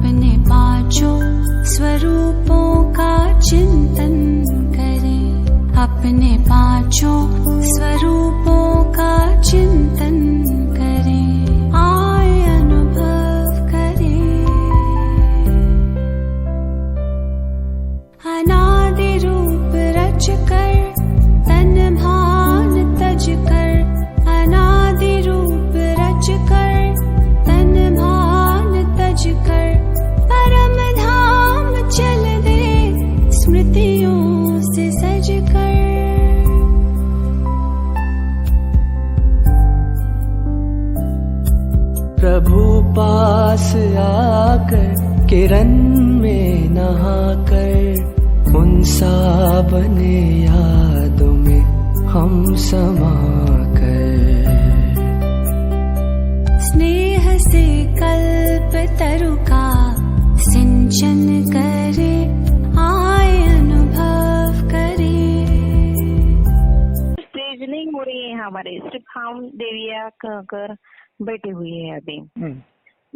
अपने पांचों स्वरूपों का चिंतन करें, अपने पांचों स्वरूपों का चिंतन करें, आए अनुभव करें। अनादि रूप रच कर तन भान तज कर, अनादि रूप रच कर तन भान तज कर, परम धाम चल दे स्मृतियों से सज कर। प्रभु पास आकर किरण में नहाकर, उन सा बने यादों में हम समा कर। स्नेह से कल्प तरु का सिंचन करे, आए अनुभव करे। स्टेज नहीं हो रही है हमारे, सिर्फ हम देविया कहकर बैठे हुए हैं अभी।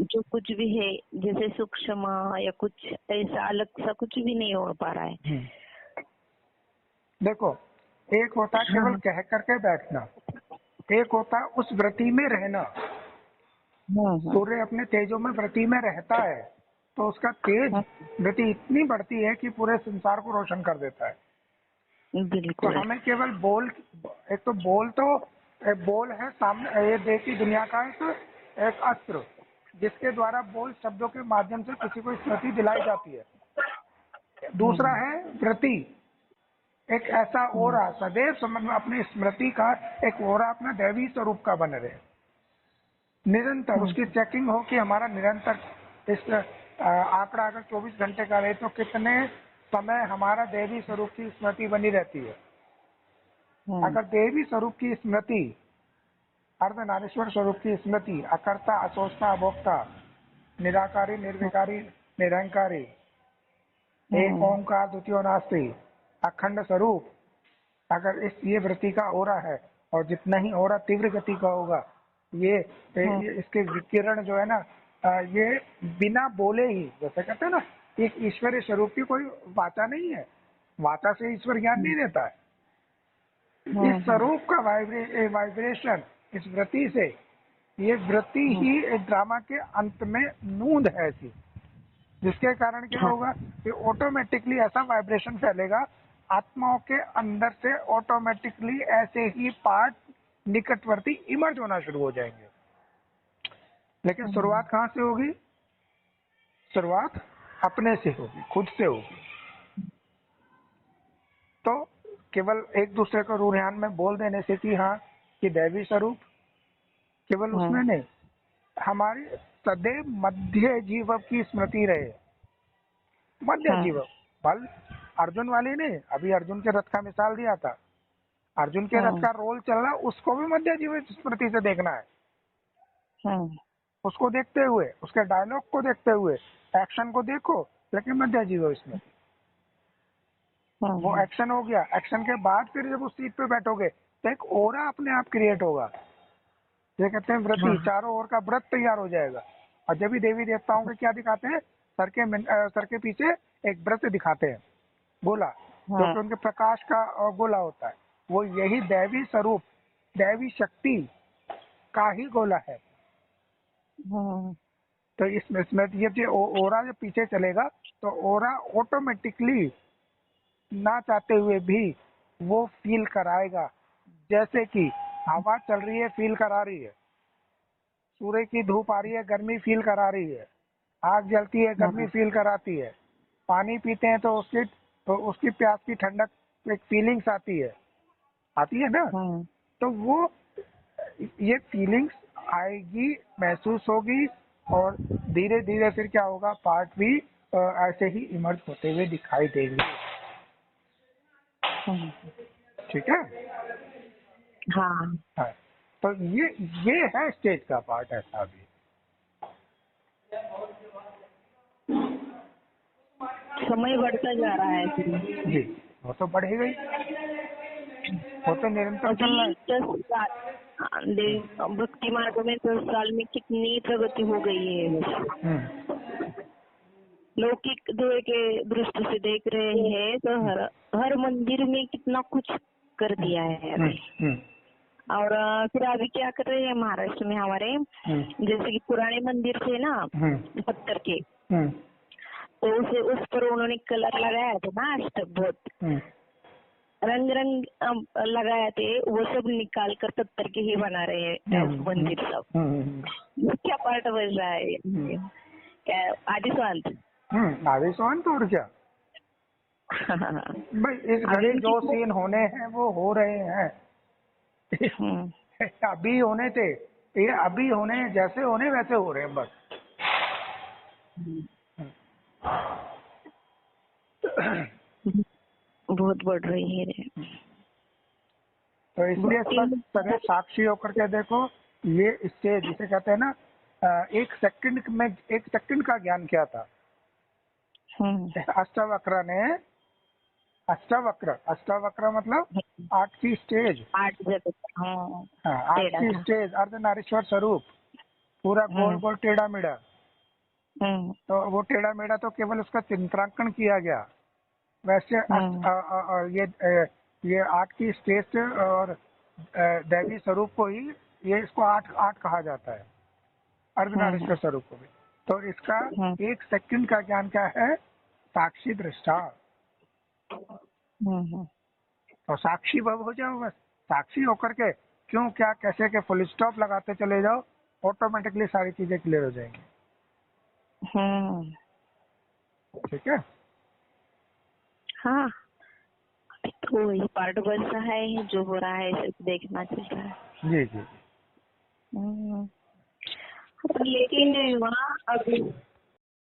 जो कुछ भी है जैसे सूक्ष्म या कुछ ऐसा अलग सा कुछ भी नहीं हो पा रहा है। देखो, एक होता है केवल कह करके बैठना, एक होता है उस व्रति में रहना। सूर्य अपने तेजों में व्रति में रहता है तो उसका तेज व्रति इतनी बढ़ती है कि पूरे संसार को रोशन कर देता है। तो हमें केवल बोल, एक तो बोल है सामने, ये देखी दुनिया का एक अस्त्र जिसके द्वारा बोल शब्दों के माध्यम से किसी को स्मृति दिलाई जाती है। दूसरा है व्रति, एक ऐसा ओरा सदैव समझ में अपनी स्मृति का एक ओरा अपना दैवी स्वरूप का बने रहे, निरंतर उसकी चेकिंग हो कि हमारा निरंतर इस आंकड़ा अगर 24 घंटे का रहे तो कितने समय हमारा देवी स्वरूप की स्मृति बनी रहती है। अगर देवी स्वरूप की स्मृति, अर्धनारीश्वर स्वरूप की स्मृति, अकर्ता अशोचता अभोक्ता, निराकारी निर्विकारी निरंकारी, एक ओंकार द्वितीयो नास्ति, अखंड स्वरूप, अगर ये वृत्ति का ओरा है और जितना ही ओरा तीव्र गति का होगा, ये इसके विकिरण जो है ना, ये बिना बोले ही, जैसे कहते हैं ना, एक ईश्वरीय स्वरूप की कोई वाचा नहीं है, वाचा से ईश्वर ज्ञान नहीं देता है। इस स्वरूप का वाइब्रेशन इस वृत्ति से, ये वृत्ति ही एक ड्रामा के अंत में नूंद है ऐसी, जिसके कारण क्या होगा कि ऑटोमेटिकली ऐसा वाइब्रेशन फैलेगा, आत्माओं के अंदर से ऑटोमेटिकली ऐसे ही पार्ट निकटवर्ती इमर्ज होना शुरू हो जाएंगे। लेकिन शुरुआत कहाँ से होगी? शुरुआत अपने से होगी, खुद से होगी। तो केवल एक दूसरे को रूहान में बोल देने से कि हाँ कि दैवी स्वरूप, केवल उसमें नहीं, हमारी सदैव मध्य जीव की स्मृति रहे। मध्य जीव बल अर्जुन वाली नहीं, अभी अर्जुन के रथ का मिसाल दिया था, अर्जुन के रथ का रोल चल रहा, उसको भी मध्य जीव स्मृति से देखना है। उसको देखते हुए, उसके डायलॉग को देखते हुए, एक्शन को देखो, लेकिन मध्य जीव इसमें वो एक्शन हो गया। एक्शन के बाद फिर जब उस सीट पे बैठोगे तो एक ओरा अपने आप क्रिएट होगा, ये कहते हैं व्रति, चारों ओर का व्रत तैयार हो जाएगा। और जब भी देवी देवताओं के क्या दिखाते हैं, सर के पीछे एक व्रत दिखाते हैं, गोला, जो कि उनके प्रकाश का गोला होता है, वो यही दैवी स्वरूप, दैवी शक्ति का ही गोला है। तो इसमें ये ओरा जब पीछे चलेगा तो ओरा ऑटोमेटिकली ना चाहते हुए भी वो फील कराएगा, जैसे कि हवा चल रही है फील करा रही है, सूर्य की धूप आ रही है गर्मी फील करा रही है, आग जलती है गर्मी फील कराती है, पानी पीते हैं तो उसकी प्यास की ठंडक एक फीलिंग्स आती है ना। तो वो ये फीलिंग्स आएगी, महसूस होगी, और धीरे धीरे फिर क्या होगा, पार्ट भी ऐसे ही इमर्ज होते हुए दिखाई देंगे। ठीक है। हाँ। तो ये है स्टेज का पार्ट, ऐसा भी। समय बढ़ता जा रहा है जी, वो तो बढ़ेगा ही, वो तो निरंतर चल रहा है। भक्ति मार्ग में 10 साल में कितनी प्रगति हो गई है। लौकिक देह के दृष्टि से देख रहे हैं तो हर मंदिर में कितना कुछ कर दिया है अभी। और फिर अभी क्या कर रहे हैं महाराष्ट्र में हमारे, जैसे कि पुराने मंदिर थे ना पत्थर के, तो उसे उस पर उन्होंने कलर लगाया था ना, अष्टक बहुत रंग लगाए थे, वो सब निकाल कर पत्थर के ही बना रहे हैं मंदिर सब। क्या पार्ट बज रहा है क्या आदिस्वांत और क्या भाई, इस घड़ी जो सीन होने हैं वो हो रहे हैं। अभी होने थे, ये अभी होने जैसे होने वैसे हो रहे हैं बस। बहुत बढ़ रही है। तो इसलिए साक्षी होकर के देखो, ये इससे जिसे कहते हैं ना, एक सेकंड का ज्ञान क्या था। अष्टावक्र मतलब 8 की स्टेज, 8 जगह, 8 की स्टेज, अर्धनारीश्वर स्वरूप, पूरा गोल गोल टेढ़ा मेढ़ा। तो वो टेढ़ा मेढ़ा तो केवल उसका चित्रांकन किया गया, वैसे ये 8 की स्टेज और दैवी स्वरूप को ही ये इसको 8 कहा जाता है, अर्धनारीश्वर स्वरूप को भी। तो इसका 1 सेकंड का ज्ञान क्या है, साक्षी दृष्टा। तो साक्षी भव हो जाओ बस, साक्षी होकर के क्यों क्या कैसे के फुल स्टॉप लगाते चले जाओ, ऑटोमेटिकली सारी चीजें क्लियर हो जाएंगी। ठीक है। हाँ, तो वही पार्ट बन रहा है, जो हो रहा है सिर्फ देखना चल रहा है। जी जी। लेकिन वहाँ अभी